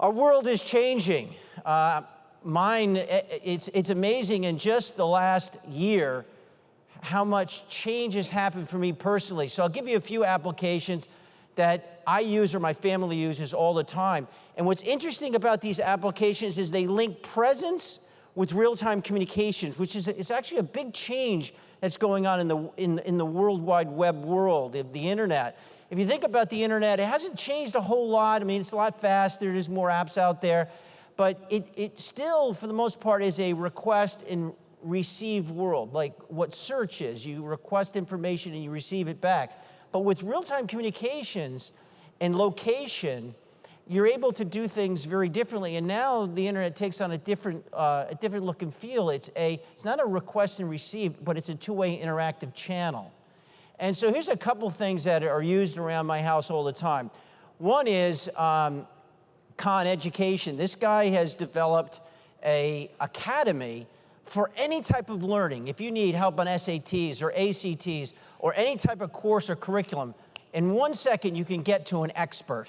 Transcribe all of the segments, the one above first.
Our world is changing. It's amazing in just the last year how much change has happened for me personally. So I'll give you a few applications that I use or my family uses all the time. And what's interesting about these applications is they link presence with real-time communications, which is it's actually a big change that's going on in the World Wide Web world of the internet. If you think about the internet, it hasn't changed a whole lot. I mean, it's a lot faster. There's more apps out there. But it still, for the most part, is a request and receive world, like what search is. You request information and you receive it back. But with real-time communications and location, you're able to do things very differently. And now the internet takes on a different look and feel. It's not a request and receive, but it's a two-way interactive channel. And so here's a couple things that are used around my house all the time. One is Khan Education. This guy has developed an academy for any type of learning. If you need help on SATs or ACTs or any type of course or curriculum, in 1 second you can get to an expert.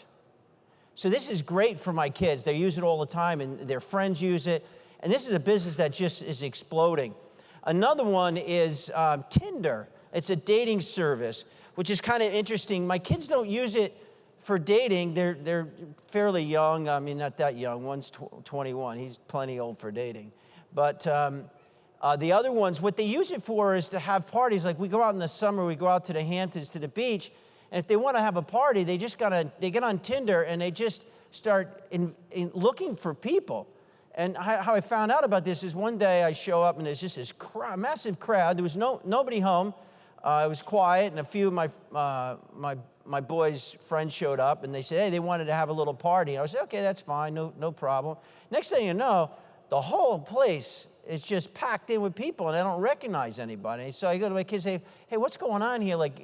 So this is great for my kids. They use it all the time and their friends use it. And this is a business that just is exploding. Another one is Tinder. It's a dating service, which is kind of interesting. My kids don't use it for dating. They're fairly young. I mean, not that young. One's 21. He's plenty old for dating. But the other ones, what they use it for is to have parties. Like we go out in the summer, we go out to the Hamptons, to the beach, and if they want to have a party, they get on Tinder and they just start looking for people. And how I found out about this is one day I show up and there's just this massive crowd. There was nobody home. It was quiet, and a few of my boys' friends showed up, and they said, hey, they wanted to have a little party. I said, okay, that's fine, no problem. Next thing you know, the whole place is just packed in with people, and I don't recognize anybody. So I go to my kids and say, hey, what's going on here? Like,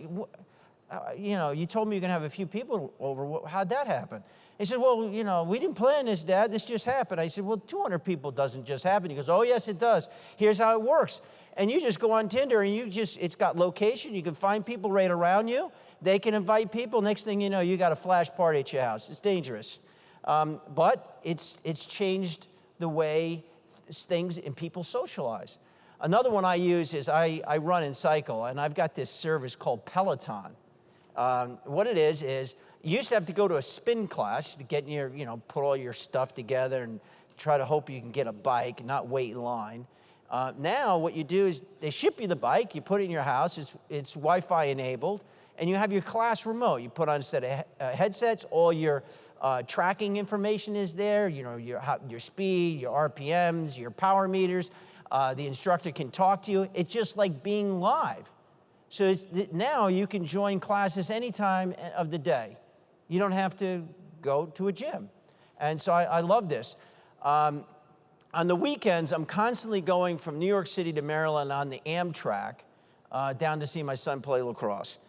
you know, you told me you're going to have a few people over. How'd that happen? He said, well, you know, we didn't plan this, Dad. This just happened. I said, well, 200 people doesn't just happen. He goes, oh, yes, it does. Here's how it works. And you just go on Tinder and it's got location. You can find people right around you. They can invite people. Next thing you know, you got a flash party at your house. It's dangerous. But it's changed the way things and people socialize. Another one I use is I run and cycle, and I've got this service called Peloton. What it is you used to have to go to a spin class to get in your, put all your stuff together and try to hope you can get a bike and not wait in line. Now what you do is they ship you the bike, you put it in your house, it's Wi-Fi enabled, and you have your class remote. You put on a set of headsets, all your tracking information is there, your speed, your RPMs, your power meters. The instructor can talk to you. It's just like being live. So now you can join classes any time of the day. You don't have to go to a gym. And so I love this. On the weekends, I'm constantly going from New York City to Maryland on the Amtrak down to see my son play lacrosse.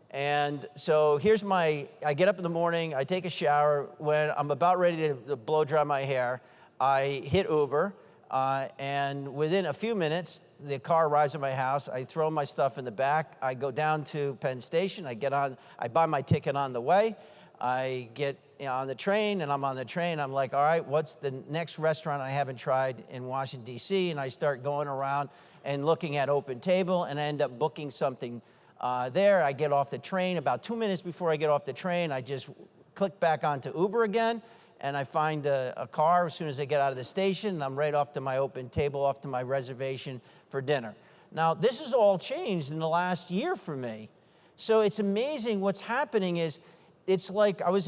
And so here's I get up in the morning, I take a shower. When I'm about ready to blow dry my hair, I hit Uber, and within a few minutes, the car arrives at my house. I throw my stuff in the back. I go down to Penn Station. I buy my ticket on the way. I get on the train, and I'm on the train. I'm like, all right, what's the next restaurant I haven't tried in Washington, D.C.? And I start going around and looking at Open Table, and I end up booking something there. I get off the train. About 2 minutes before I get off the train, I just click back onto Uber again, and I find a car as soon as I get out of the station, and I'm right off to my Open Table, off to my reservation for dinner. Now, this has all changed in the last year for me. So it's amazing what's happening is, it's like we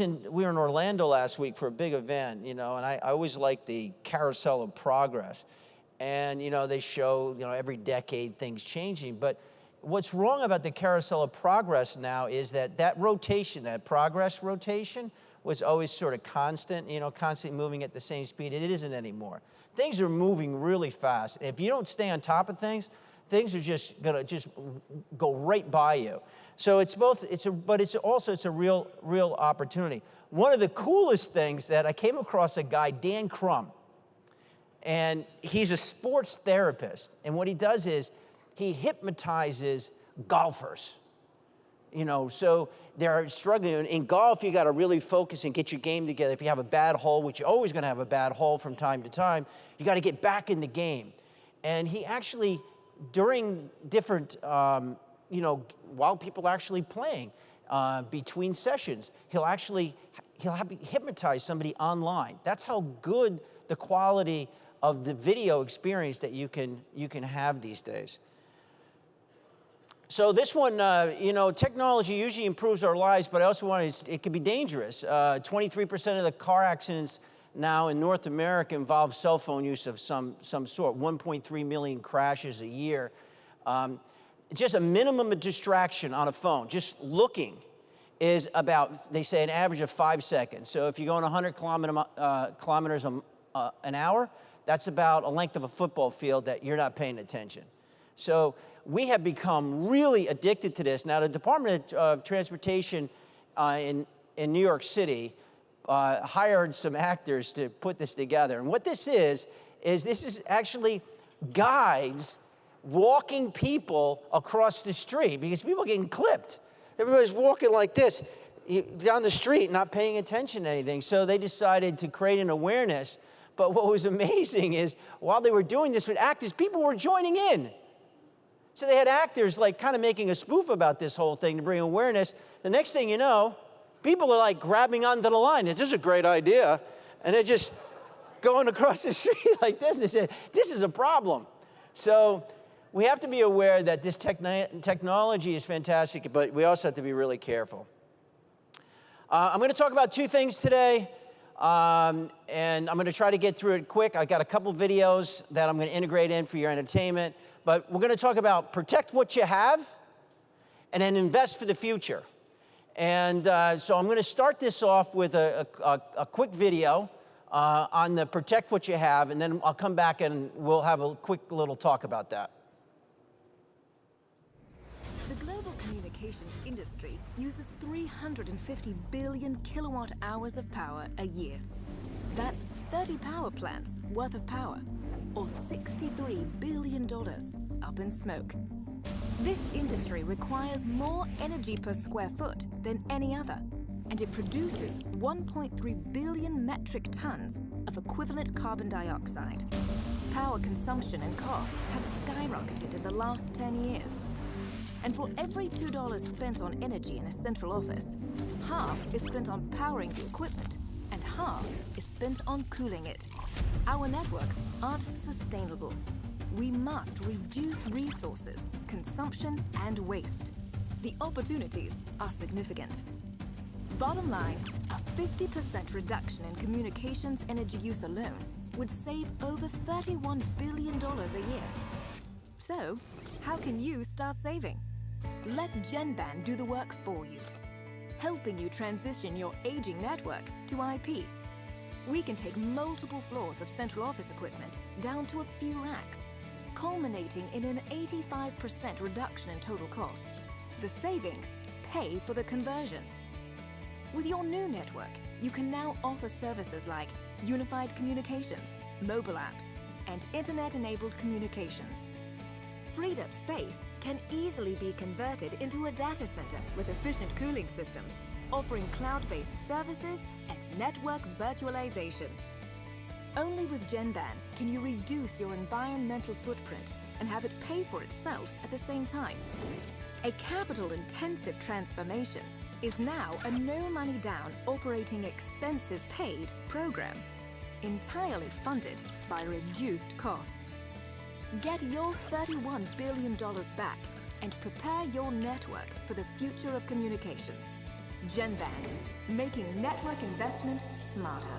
were in Orlando last week for a big event, and I always like the carousel of progress. And, they show, every decade things changing. But what's wrong about the carousel of progress now is that rotation, that progress rotation, was always sort of constant, constantly moving at the same speed. It isn't anymore. Things are moving really fast. And if you don't stay on top of things, things are just gonna go right by you. So but it's also a real opportunity. One of the coolest things that I came across a guy, Dan Crum, and he's a sports therapist. And what he does is he hypnotizes golfers. You know, so they're struggling. In golf, you got to really focus and get your game together. If you have a bad hole, which you're always going to have a bad hole from time to time, you got to get back in the game. And he actually, during different, you know, while people are actually playing, between sessions, he'll hypnotize somebody online. That's how good the quality of the video experience that you can have these days. So this one, you know, technology usually improves our lives, but I also want to, it can be dangerous. 23% of the car accidents now in North America involve cell phone use of some sort, 1.3 million crashes a year. Just a minimum of distraction on a phone, just looking, is about, they say, an average of 5 seconds. So if you're going 100 kilometers an hour, that's about a length of a football field that you're not paying attention. So we have become really addicted to this. Now, the Department of Transportation in New York City hired some actors to put this together. And what this is this is actually guides walking people across the street, because people are getting clipped. Everybody's walking like this down the street, not paying attention to anything. So they decided to create an awareness. But what was amazing is, while they were doing this with actors, people were joining in. So they had actors like kind of making a spoof about this whole thing to bring awareness. The next thing you know, people are like grabbing onto the line. This is a great idea. And they're just going across the street like this. And they said, this is a problem. So we have to be aware that this technology is fantastic, but we also have to be really careful. I'm going to talk about two things today, and I'm going to try to get through it quick. I've got a couple videos that I'm going to integrate in for your entertainment, but we're going to talk about protect what you have and then invest for the future. And so I'm going to start this off with a quick video on the protect what you have, and then I'll come back and we'll have a quick little talk about that. The global communications industry uses 350 billion kilowatt hours of power a year. That's 30 power plants worth of power, or $63 billion up in smoke. This industry requires more energy per square foot than any other, and it produces 1.3 billion metric tons of equivalent carbon dioxide. Power consumption and costs have skyrocketed in the last 10 years. And for every $2 spent on energy in a central office, half is spent on powering the equipment, and half is spent on cooling it. Our networks aren't sustainable. We must reduce resources, consumption, and waste. The opportunities are significant. Bottom line, a 50% reduction in communications energy use alone would save over $31 billion a year. So, how can you start saving? Let GENBAND do the work for you, helping you transition your aging network to IP. We can take multiple floors of central office equipment down to a few racks, culminating in an 85% reduction in total costs. The savings pay for the conversion. With your new network, you can now offer services like unified communications, mobile apps, and internet-enabled communications. Freed up space can easily be converted into a data center with efficient cooling systems, offering cloud-based services and network virtualization. Only with GENBAND can you reduce your environmental footprint and have it pay for itself at the same time. A capital-intensive transformation is now a no-money-down operating expenses paid program, entirely funded by reduced costs. Get your $31 billion back and prepare your network for the future of communications. GENBAND, making network investment smarter.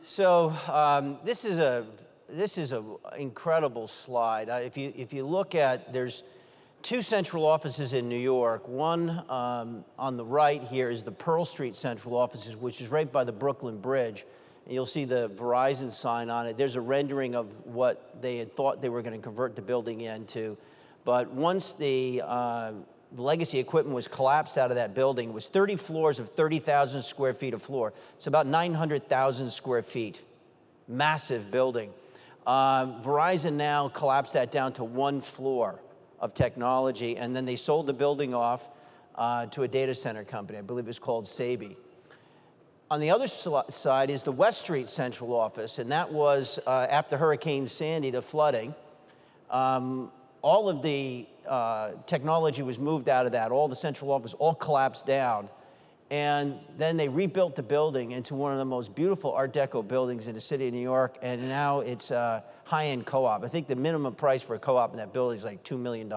So this is a incredible slide. If you look at, there's two central offices in New York. One on the right here is the Pearl Street central offices, which is right by the Brooklyn Bridge. And you'll see the Verizon sign on it. There's a rendering of what they had thought they were going to convert the building into. But once the legacy equipment was collapsed out of that building, it was 30 floors of 30,000 square feet of floor. It's about 900,000 square feet. Massive building. Verizon now collapsed that down to one floor of technology, and then they sold the building off to a data center company. I believe it was called Sabi. On the other side is the West Street central office, and that was after Hurricane Sandy, the flooding. All of the technology was moved out of that. All the central office all collapsed down. And then they rebuilt the building into one of the most beautiful Art Deco buildings in the city of New York, and now it's a high-end co-op. I think the minimum price for a co-op in that building is like $2 million.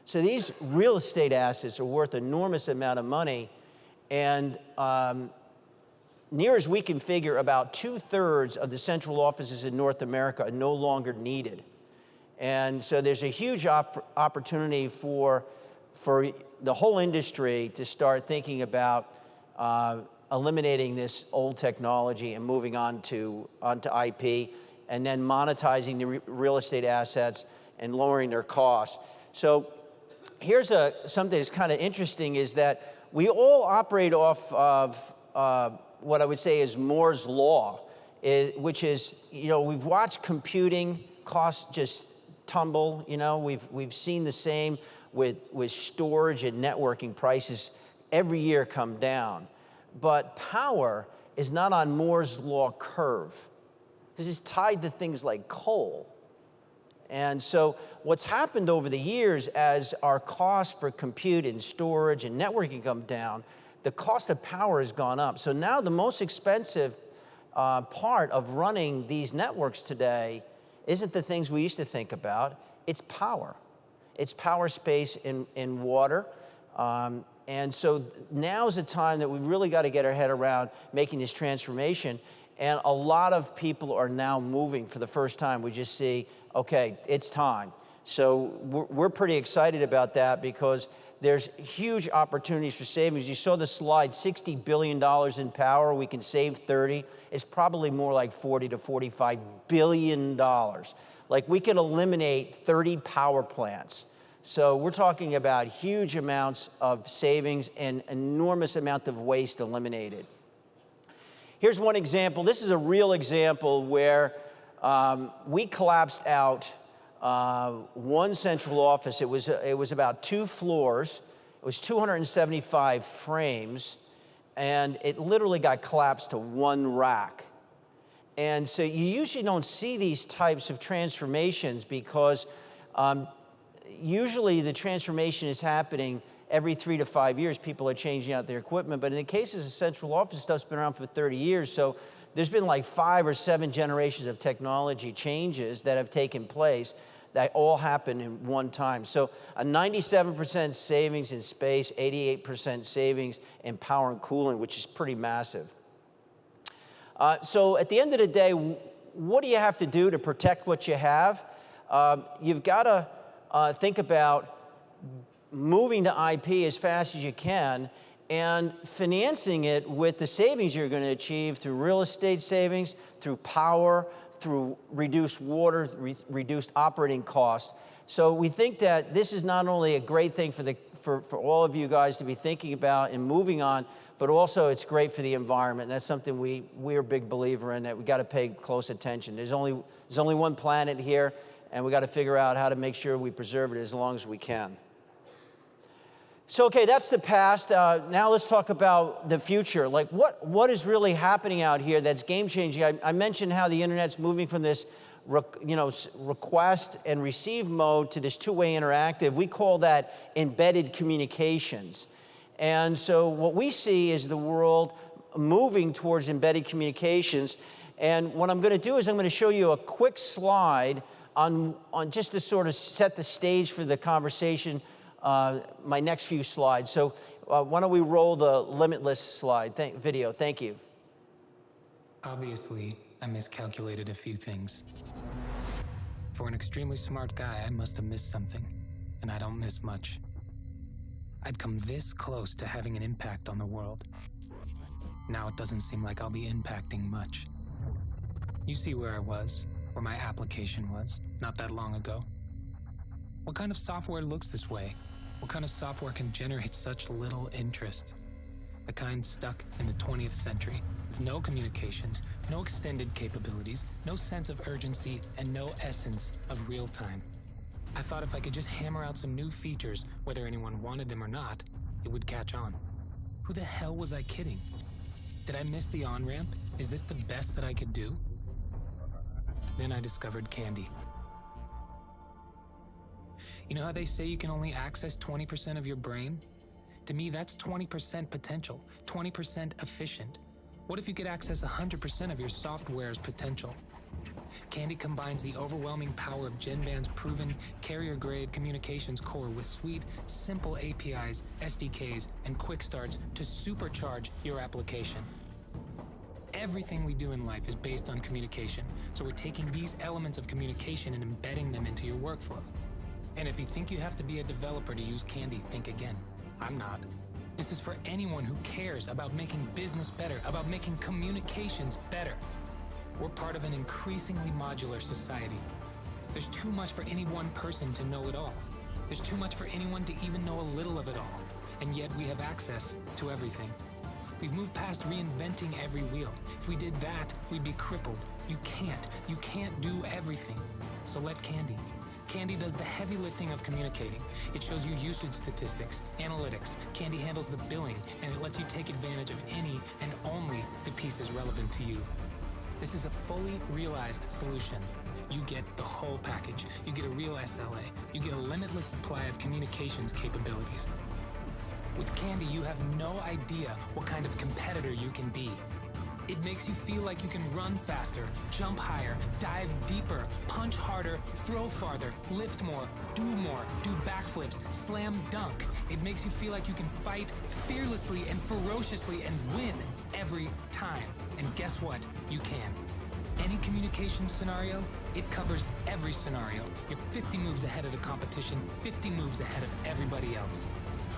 So these real estate assets are worth an enormous amount of money, and near as we can figure, about 2/3 of the central offices in North America are no longer needed. And so there's a huge opportunity for the whole industry to start thinking about eliminating this old technology and moving onto IP, and then monetizing the real estate assets and lowering their costs. So here's something that's kind of interesting, is that we all operate off of what I would say is Moore's Law, which is, we've watched computing costs just tumble. We've seen the same with storage and networking prices every year come down. But power is not on Moore's Law curve. This is tied to things like coal. And so what's happened over the years, as our costs for compute and storage and networking come down, the cost of power has gone up. So now the most expensive part of running these networks today isn't the things we used to think about, it's power. It's power, space, and water. And so now's the time that we really got to get our head around making this transformation. And a lot of people are now moving for the first time. We just see, okay, it's time. So we're pretty excited about that, because there's huge opportunities for savings. You saw the slide, $60 billion in power. We can save 30. It's probably more like 40 to $45 billion. Like, we could eliminate 30 power plants. So we're talking about huge amounts of savings and enormous amount of waste eliminated. Here's one example. This is a real example where we collapsed out one central office. It was about 2 floors. It was 275 frames, and it literally got collapsed to 1 rack. And so you usually don't see these types of transformations, because usually the transformation is happening every 3 to 5 years. People are changing out their equipment. But in the cases of central office, stuff's been around for 30 years. So there's been like 5 or 7 generations of technology changes that have taken place that all happen in one time. So a 97% savings in space, 88% savings in power and cooling, which is pretty massive. So at the end of the day, what do you have to do to protect what you have? You've got to think about moving to IP as fast as you can, and financing it with the savings you're going to achieve through real estate savings, through power, through reduced water, reduced operating costs. So we think that this is not only a great thing for all of you guys to be thinking about and moving on, but also it's great for the environment. And that's something we're a big believer in, that we got to pay close attention. There's only one planet here, and we got to figure out how to make sure we preserve it as long as we can. So, okay, that's the past. Now let's talk about the future. Like, what is really happening out here that's game-changing? I mentioned how the internet's moving from this request and receive mode to this two-way interactive. We call that embedded communications. And so what we see is the world moving towards embedded communications. And what I'm going to do is I'm going to show you a quick slide on just to sort of set the stage for the conversation, my next few slides. So why don't we roll the limitless slide video? Thank you. Obviously, I miscalculated a few things. For an extremely smart guy, I must have missed something, and I don't miss much. I'd come this close to having an impact on the world. Now it doesn't seem like I'll be impacting much. You see where I was, where my application was, not that long ago. What kind of software looks this way? What kind of software can generate such little interest? The kind stuck in the 20th century, with no communications, no extended capabilities, no sense of urgency, and no essence of real time. I thought if I could just hammer out some new features, whether anyone wanted them or not, it would catch on. Who the hell was I kidding? Did I miss the on-ramp? Is this the best that I could do? Then I discovered candy. You know how they say you can only access 20% of your brain? To me, that's 20% potential, 20% efficient. What if you could access 100% of your software's potential? Candy combines the overwhelming power of GENBAND's proven carrier-grade communications core with sweet, simple APIs, SDKs, and quick starts to supercharge your application. Everything we do in life is based on communication, so we're taking these elements of communication and embedding them into your workflow. And if you think you have to be a developer to use Candy, think again. I'm not. This is for anyone who cares about making business better, about making communications better. We're part of an increasingly modular society. There's too much for any one person to know it all. There's too much for anyone to even know a little of it all. And yet we have access to everything. We've moved past reinventing every wheel. If we did that, we'd be crippled. You can't do everything. So let Candy. Candy does the heavy lifting of communicating. It shows you usage statistics, analytics. Candy handles the billing, and it lets you take advantage of any and only the pieces relevant to you. This is a fully realized solution. You get the whole package. You get a real SLA. You get a limitless supply of communications capabilities. With Candy, you have no idea what kind of competitor you can be. It makes you feel like you can run faster, jump higher, dive deeper, punch harder, throw farther, lift more, do backflips, slam dunk. It makes you feel like you can fight fearlessly and ferociously and win every time. And guess what? You can. Any communication scenario, it covers every scenario. You're 50 moves ahead of the competition, 50 moves ahead of everybody else.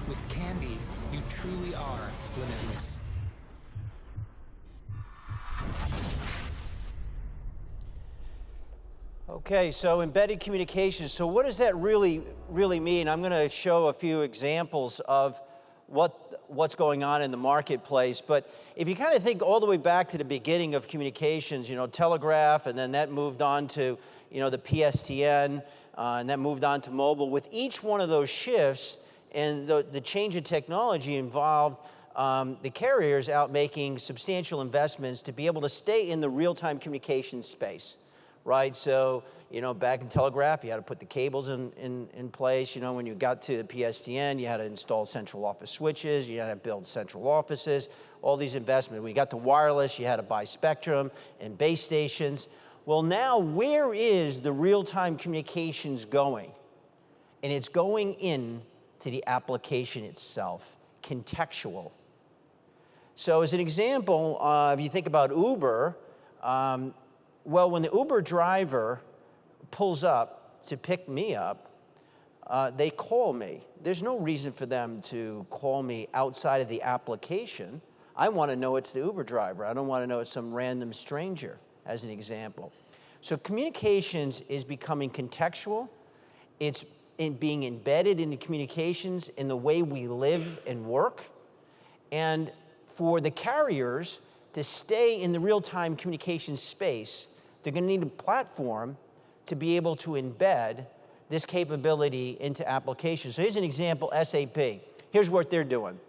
With Candy, you truly are limitless. Okay, so embedded communications. So what does that really mean? I'm going to show a few examples of what's going on in the marketplace. But if you kind of think all the way back to the beginning of communications, telegraph, and then that moved on to, the PSTN, and that moved on to mobile. With each one of those shifts and the change in technology involved the carriers out making substantial investments to be able to stay in the real-time communication space. Right, so back in telegraph, you had to put the cables in place. When you got to the PSTN, you had to install central office switches. You had to build central offices. All these investments. When you got to wireless, you had to buy spectrum and base stations. Well, now where is the real-time communications going? And it's going in to the application itself, contextual. So, as an example, if you think about Uber. Well, when the Uber driver pulls up to pick me up, they call me. There's no reason for them to call me outside of the application. I want to know it's the Uber driver. I don't want to know it's some random stranger, as an example. So communications is becoming contextual. It's being embedded into communications in the way we live and work. And for the carriers to stay in the real-time communication space, they're going to need a platform to be able to embed this capability into applications. So here's an example, SAP. Here's what they're doing.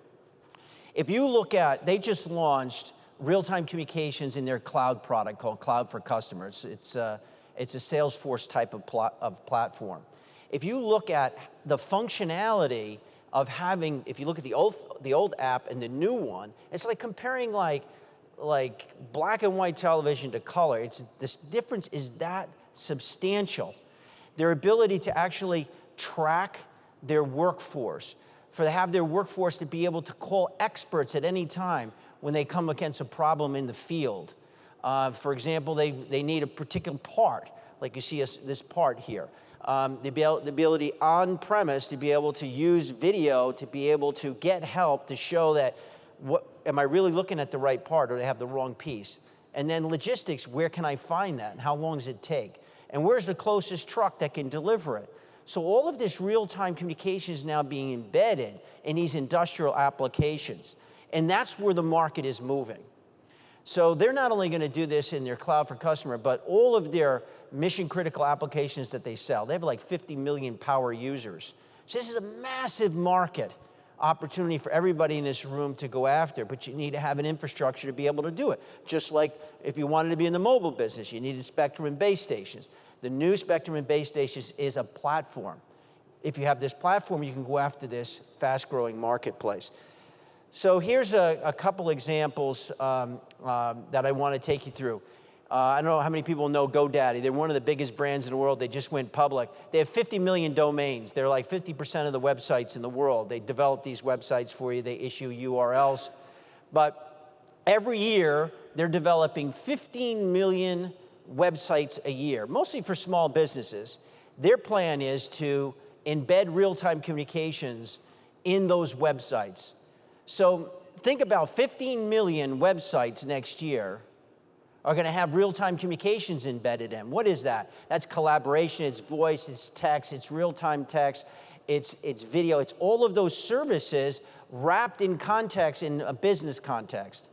If you look at, they just launched real-time communications in their cloud product called Cloud for Customers. It's a Salesforce type of platform. If you look at the functionality of having, if you look at the old app and the new one, it's like comparing like black and white television to color. This difference is that substantial. Their ability to actually track their workforce, to have their workforce to be able to call experts at any time when they come against a problem in the field. For example, they need a particular part, like you see this part here. The ability on premise to be able to use video to be able to get help to show that am I really looking at the right part, or do I have the wrong piece? And then logistics, where can I find that? And how long does it take? And where's the closest truck that can deliver it? So all of this real-time communication is now being embedded in these industrial applications. And that's where the market is moving. So they're not only going to do this in their cloud for customer, but all of their mission critical applications that they sell. They have like 50 million power users. So this is a massive market opportunity for everybody in this room to go after, but you need to have an infrastructure to be able to do it. Just like if you wanted to be in the mobile business, you needed spectrum and base stations. The new spectrum and base stations is a platform. If you have this platform, you can go after this fast-growing marketplace. So here's a couple examples that I want to take you through. I don't know how many people know GoDaddy. They're one of the biggest brands in the world. They just went public. They have 50 million domains. They're like 50% of the websites in the world. They develop these websites for you. They issue URLs. But every year, they're developing 15 million websites a year, mostly for small businesses. Their plan is to embed real-time communications in those websites. So think about 15 million websites next year are going to have real-time communications embedded in. What is that? That's collaboration, it's voice, it's text, it's real-time text, it's video, it's all of those services wrapped in context, in a business context.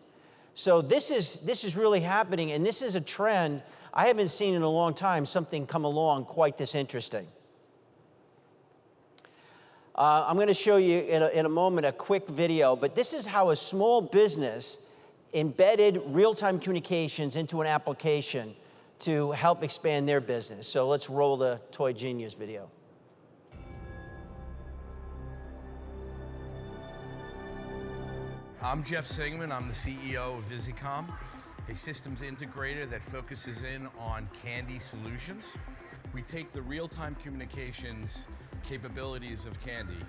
So this is really happening, and this is a trend I haven't seen in a long time, something come along quite this interesting. I'm going to show you in a moment a quick video, but this is how a small business embedded real-time communications into an application to help expand their business. So let's roll the Toy Genius video. I'm Jeff Sigmund. I'm the CEO of Visicom, a systems integrator that focuses in on Candy solutions. We take the real-time communications capabilities of Candy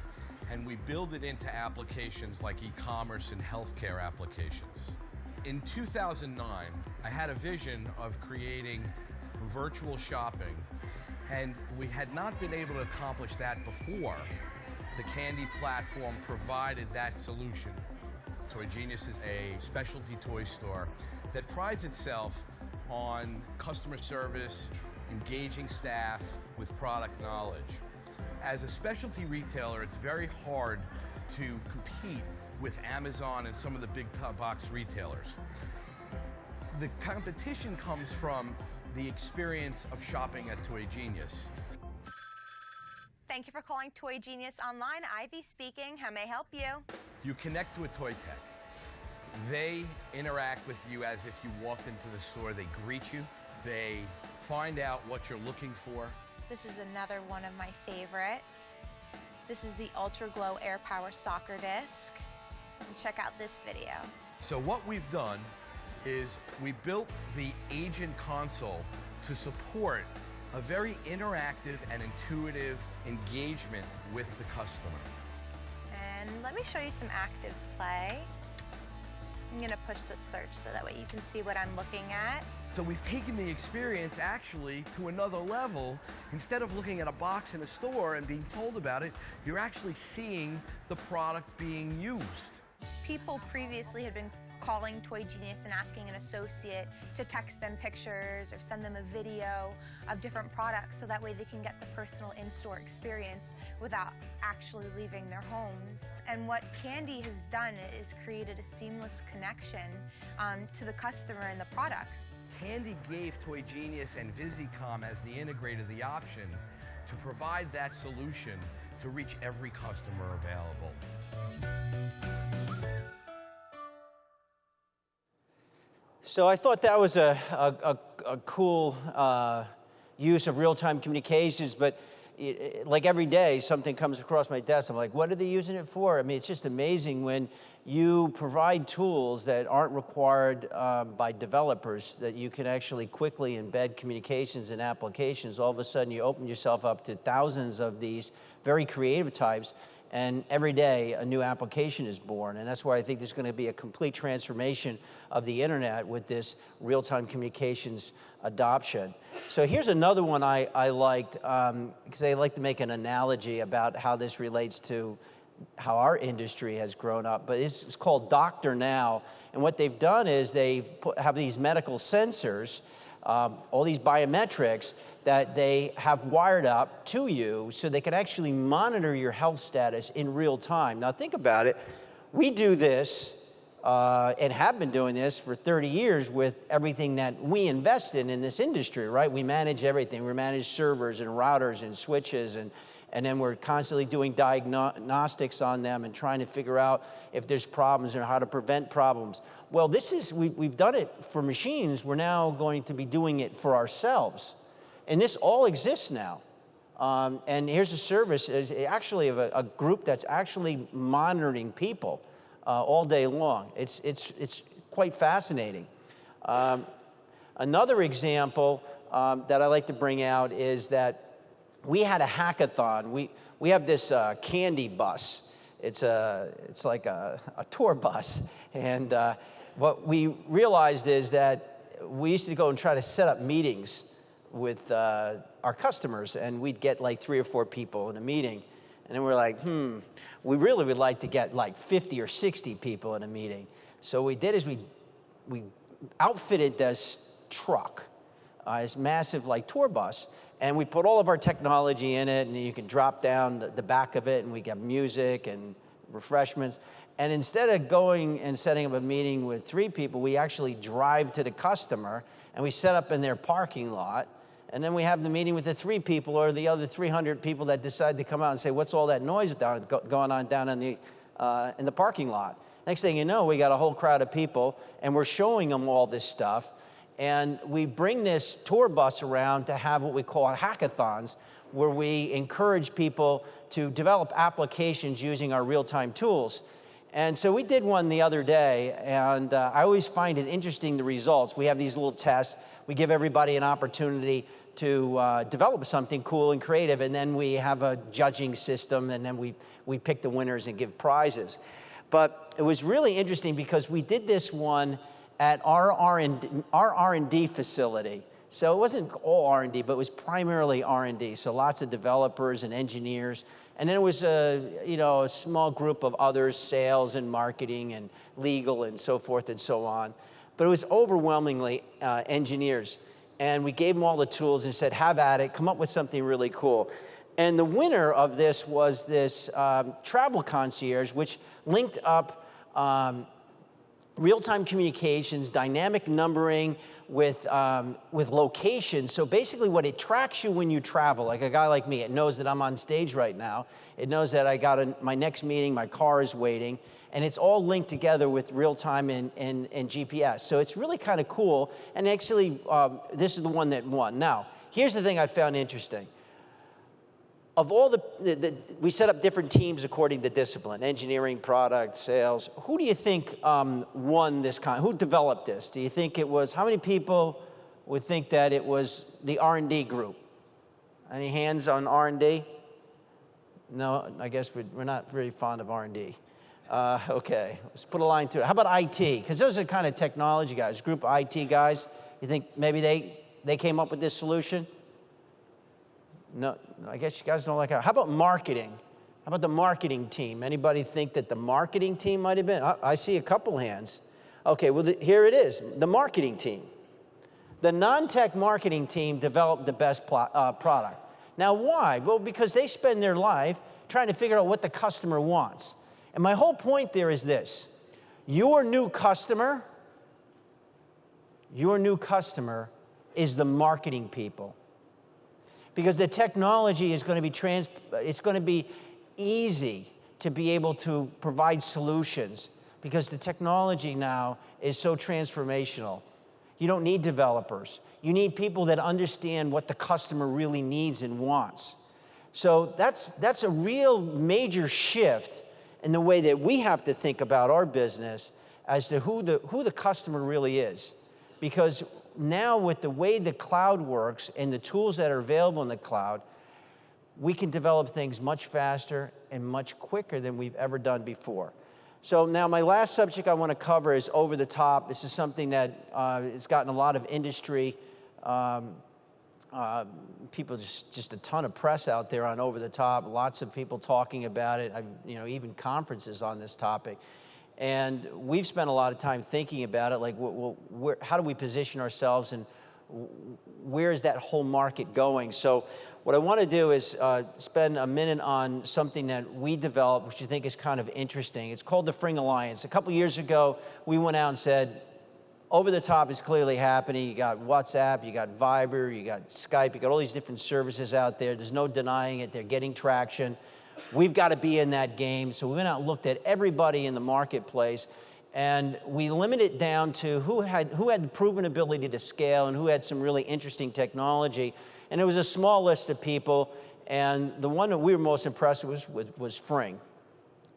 and we build it into applications like e-commerce and healthcare applications. In 2009, I had a vision of creating virtual shopping, and we had not been able to accomplish that before the Candy platform provided that solution. Toy Genius is a specialty toy store that prides itself on customer service, engaging staff with product knowledge. As a specialty retailer, it's very hard to compete with Amazon and some of the big box retailers. The competition comes from the experience of shopping at Toy Genius. Thank you for calling Toy Genius Online. Ivy speaking. How may I help you? You connect to a toy tech. They interact with you as if you walked into the store. They greet you. They find out what you're looking for. This is another one of my favorites. This is the Ultra Glow Air Power Soccer Disc. And check out this video. So what we've done is we built the agent console to support a very interactive and intuitive engagement with the customer. And let me show you some active play. I'm gonna push the search so that way you can see what I'm looking at. So we've taken the experience actually to another level. Instead of looking at a box in a store and being told about it, you're actually seeing the product being used. People previously had been calling Toy Genius and asking an associate to text them pictures or send them a video of different products so that way they can get the personal in-store experience without actually leaving their homes. And what Candy has done is created a seamless connection to the customer and the products. Candy gave Toy Genius and Visicom as the integrator the option to provide that solution to reach every customer available. So I thought that was a cool use of real-time communications, but like every day, something comes across my desk. I'm like, what are they using it for? I mean, it's just amazing when you provide tools that aren't required by developers, that you can actually quickly embed communications and applications. All of a sudden, you open yourself up to thousands of these very creative types, and every day a new application is born. And that's why I think there's going to be a complete transformation of the internet with this real-time communications adoption. So here's another one I liked, because I like to make an analogy about how this relates to how our industry has grown up. But it's called Doctor Now. And what they've done is they have these medical sensors, all these biometrics, that they have wired up to you so they can actually monitor your health status in real time. Now think about it. We do this and have been doing this for 30 years with everything that we invest in this industry, right? We manage everything. We manage servers and routers and switches, and then we're constantly doing diagnostics on them and trying to figure out if there's problems and how to prevent problems. Well, we've done it for machines. We're now going to be doing it for ourselves. And this all exists now. And here's a service, actually of a group that's actually monitoring people all day long. It's quite fascinating. Another example that I like to bring out is that we had a hackathon. We have this candy bus. It's like a tour bus. And what we realized is that we used to go and try to set up meetings with our customers, and we'd get like 3 or 4 people in a meeting. And then we're like, we really would like to get like 50 or 60 people in a meeting. So what we did is we outfitted this truck, this massive like tour bus, and we put all of our technology in it, and you can drop down the back of it, and we got music and refreshments. And instead of going and setting up a meeting with 3 people, we actually drive to the customer, and we set up in their parking lot. And then we have the meeting with the 3 people or the other 300 people that decide to come out and say, what's all that noise going on down in the parking lot? Next thing you know, we got a whole crowd of people, and we're showing them all this stuff. And we bring this tour bus around to have what we call hackathons, where we encourage people to develop applications using our real-time tools. And so we did one the other day, and I always find it interesting, the results. We have these little tests. We give everybody an opportunity to develop something cool and creative, and then we have a judging system, and then we pick the winners and give prizes. But it was really interesting because we did this one at our R&D facility. So it wasn't all R&D, but it was primarily R&D. So lots of developers and engineers. And then it was a small group of others, sales and marketing and legal and so forth and so on. But it was overwhelmingly engineers. And we gave them all the tools and said, have at it, come up with something really cool. And the winner of this was this travel concierge, which linked up real-time communications, dynamic numbering with location. So basically what it tracks you when you travel, like a guy like me, it knows that I'm on stage right now. It knows that I got my next meeting, my car is waiting, and it's all linked together with real-time and GPS. So it's really kind of cool, and actually this is the one that won. Now, here's the thing I found interesting. Of all we set up different teams according to discipline, engineering, product, sales. Who do you think won this who developed this? Do you think it was, how many people would think that it was the R&D group? Any hands on R&D? No, I guess we're not very fond of R&D. Okay, let's put a line through it. How about IT? Because those are kind of technology guys, group of IT guys. You think maybe they came up with this solution? No, I guess you guys don't like it. How about marketing? How about the marketing team? Anybody think that the marketing team might have been? I see a couple hands. Okay, well, here it is, the marketing team. The non-tech marketing team developed the best product. Now, why? Well, because they spend their life trying to figure out what the customer wants. And my whole point there is this. Your new customer is the marketing people. Because the technology is going to be it's going to be easy to be able to provide solutions because the technology now is so transformational. You don't need developers. You need people that understand what the customer really needs and wants. So that's a real major shift in the way that we have to think about our business as to who the customer really is. Because now with the way the cloud works and the tools that are available in the cloud, we can develop things much faster and much quicker than we've ever done before. So now my last subject I want to cover is over the top. This is something that it's gotten a lot of industry, people, just a ton of press out there on over the top, lots of people talking about it, even conferences on this topic. And we've spent a lot of time thinking about it, like, how do we position ourselves and where is that whole market going? So what I want to do is spend a minute on something that we developed, which I think is kind of interesting. It's called the Fring Alliance. A couple years ago, we went out and said, over the top is clearly happening. You got WhatsApp, you got Viber, you got Skype, you got all these different services out there. There's no denying it. They're getting traction. We've got to be in that game. So we went out and looked at everybody in the marketplace, and we limited it down to who had the proven ability to scale and who had some really interesting technology. And it was a small list of people, and the one that we were most impressed with was Fring.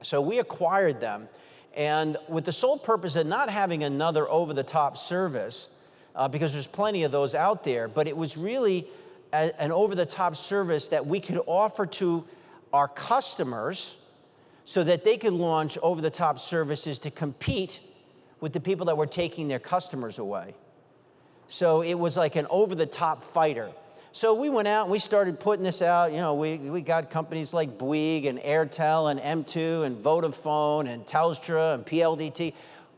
So we acquired them, and with the sole purpose of not having another over-the-top service, because there's plenty of those out there, but it was really an over-the-top service that we could offer to our customers so that they could launch over-the-top services to compete with the people that were taking their customers away. So it was like an over-the-top fighter. So we went out and we started putting this out. You know, we got companies like Bouygues and Airtel and M2 and Vodafone and Telstra and PLDT,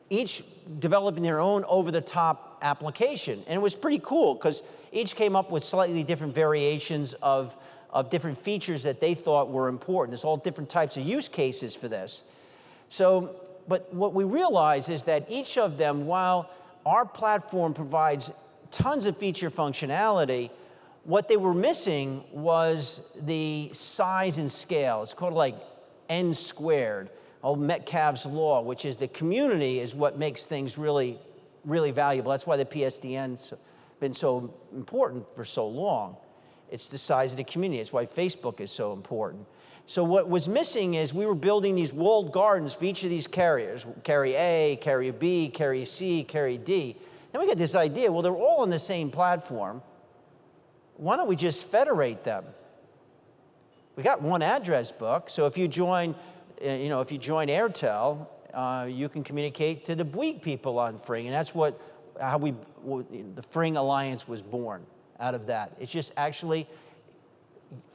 each developing their own over-the-top application. And it was pretty cool because each came up with slightly different variations of different features that they thought were important. There's all different types of use cases for this. So, but what we realize is that each of them, while our platform provides tons of feature functionality, what they were missing was the size and scale. It's called like N squared, old Metcalfe's law, which is the community is what makes things really, really valuable. That's why the PSTN's been so important for so long. It's the size of the community. It's why Facebook is so important. So what was missing is we were building these walled gardens for each of these carriers, carrier A, carrier B, carrier C, carrier D. Then we got this idea, well, they're all on the same platform. Why don't we just federate them? We got one address book, so if you join, if you join Airtel, you can communicate to the Bouygues people on Fring, and that's how the Fring Alliance was born out of that. It's just actually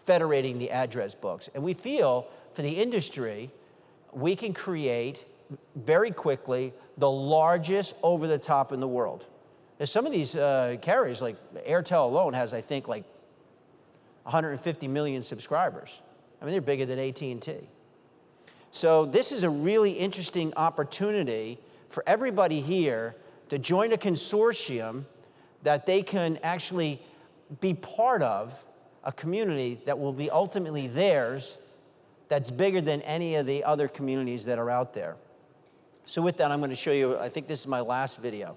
federating the address books. And we feel, for the industry, we can create, very quickly, the largest over-the-top in the world. There's some of these carriers, like Airtel alone has, I think, like 150 million subscribers. I mean, they're bigger than AT&T. So this is a really interesting opportunity for everybody here to join a consortium that they can actually be part of a community that will be ultimately theirs, that's bigger than any of the other communities that are out there. So with that, I'm going to show you, I think this is my last video.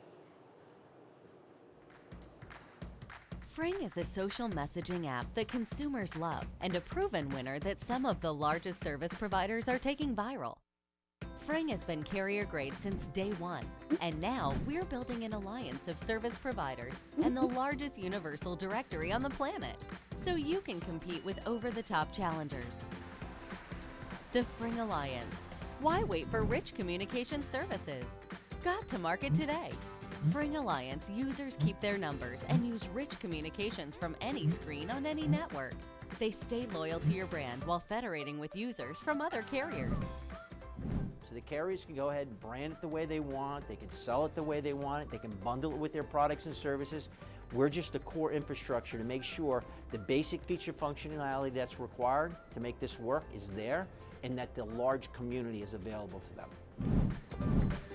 Fring is a social messaging app that consumers love and a proven winner that some of the largest service providers are taking viral. Fring has been carrier grade since day one, and now we're building an alliance of service providers and the largest universal directory on the planet, so you can compete with over-the-top challengers. The Fring Alliance. Why wait for rich communication services? Got to market today. Fring Alliance users keep their numbers and use rich communications from any screen on any network. They stay loyal to your brand while federating with users from other carriers. So the carriers can go ahead and brand it the way they want, they can sell it the way they want it, they can bundle it with their products and services. We're just the core infrastructure to make sure the basic feature functionality that's required to make this work is there, and that the large community is available to them.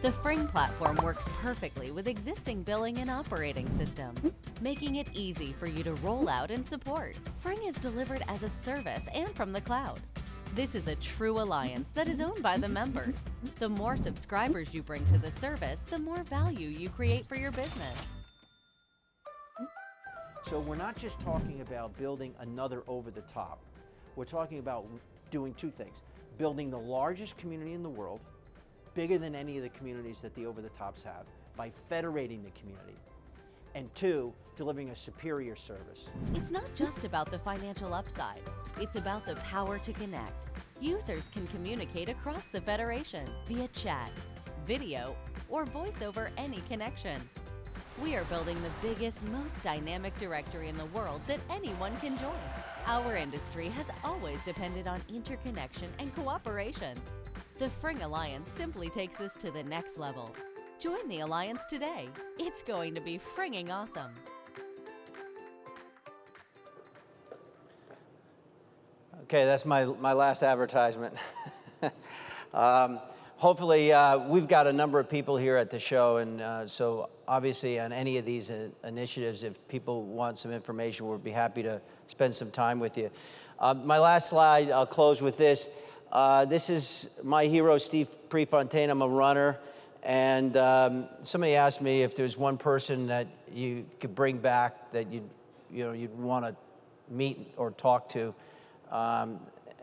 The Fring platform works perfectly with existing billing and operating systems, making it easy for you to roll out and support. Fring is delivered as a service and from the cloud. This is a true alliance that is owned by the members. The more subscribers you bring to the service, the more value you create for your business. So we're not just talking about building another over-the-top. We're talking about doing two things. Building the largest community in the world, bigger than any of the communities that the over-the-tops have, by federating the community. And two, delivering a superior service. It's not just about the financial upside. It's about the power to connect. Users can communicate across the federation via chat, video, or voice over any connection. We are building the biggest, most dynamic directory in the world that anyone can join. Our industry has always depended on interconnection and cooperation. The Fring Alliance simply takes this to the next level. Join the Alliance today. It's going to be fringing awesome. Okay, that's my last advertisement. Hopefully, we've got a number of people here at the show, and so obviously on any of these initiatives, if people want some information, we'll be happy to spend some time with you. My last slide, I'll close with this. This is my hero, Steve Prefontaine. I'm a runner, and somebody asked me if there's one person that you could bring back that you'd want to meet or talk to.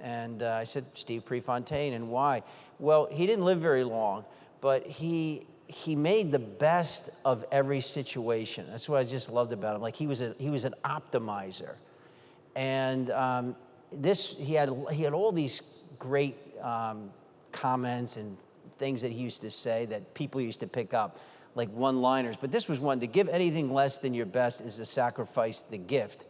And I said, Steve Prefontaine, and why? Well, he didn't live very long, but he made the best of every situation. That's what I just loved about him. Like he was an optimizer, and he had all these great comments and things that he used to say that people used to pick up, like one-liners. But this was one: to give anything less than your best is to sacrifice the gift.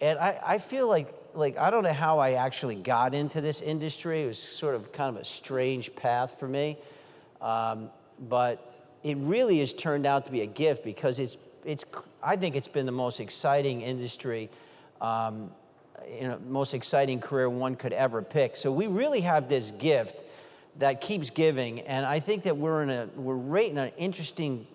And I feel like I don't know how I actually got into this industry. It was sort of kind of a strange path for me. But it really has turned out to be a gift because I think it's been the most exciting industry, most exciting career one could ever pick. So we really have this gift that keeps giving. And I think that we're right in an interesting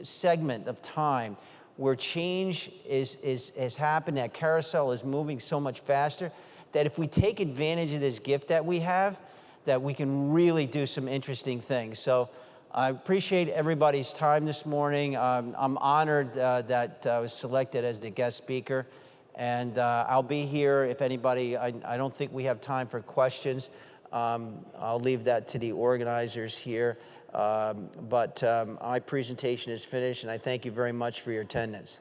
segment of time where change has happened, that carousel is moving so much faster, that if we take advantage of this gift that we have, that we can really do some interesting things. So I appreciate everybody's time this morning. I'm honored that I was selected as the guest speaker. And I'll be here if anybody, I don't think we have time for questions. I'll leave that to the organizers here. But my presentation is finished, and I thank you very much for your attendance.